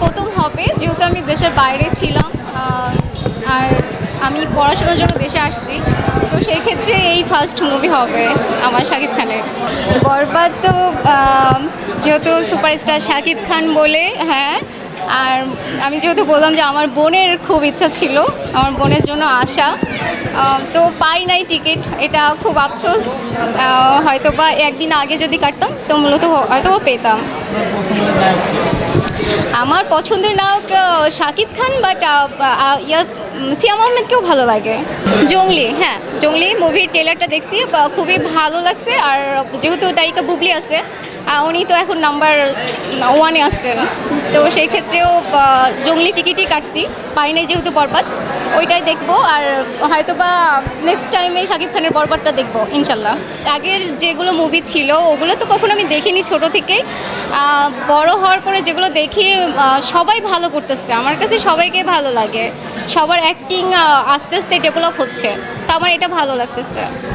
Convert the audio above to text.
প্রথম হবে, যেহেতু আমি দেশের বাইরে ছিলাম আর আমি পড়াশোনার জন্য দেশে আসছি, তো সেই ক্ষেত্রে এই ফার্স্ট মুভি হবে আমার শাকিব খানের। বরবাদ তো যেহেতু সুপারস্টার শাকিব খান বলে, হ্যাঁ। আর আমি যেহেতু বললাম যে আমার বোনের খুব ইচ্ছা ছিল, আমার বোনের জন্য আসা, তো পাই নাই টিকিট, এটা খুব আফসোস। হয়তো বা একদিন আগে যদি কাটতাম তো মূলত হয়তো বা পেতাম। আমার পছন্দের নায়ক শাকিব খান, বাট সিয়াম আহমেদকেও ভালো লাগে। জংলি, হ্যাঁ, জংলি মুভির ট্রেলারটা দেখছি, খুবই ভালো লাগছে। আর যেহেতু তারিকা বুবলি আছে, উনি তো এখন নাম্বার 1-এ আসছেন, তো সেই ক্ষেত্রেও জংলি টিকিটই কাটছি, পাই নাই যেহেতু বরবাদ, ওইটাই দেখবো। আর হয়তো বা নেক্সট টাইমে শাকিব খানের বরবাদটা দেখবো ইনশাল্লাহ। আগের যেগুলো মুভি ছিল ওগুলো তো কখনো আমি দেখিনি ছোটো থেকেই, বড় হওয়ার পরে যেগুলো দেখি সবাই ভালো করতেছে, আমার কাছে সবাইকে ভালো লাগে, সবার অ্যাক্টিং আস্তে আস্তে ডেভেলপ হচ্ছে, তো আমার এটা ভালো লাগতেছে।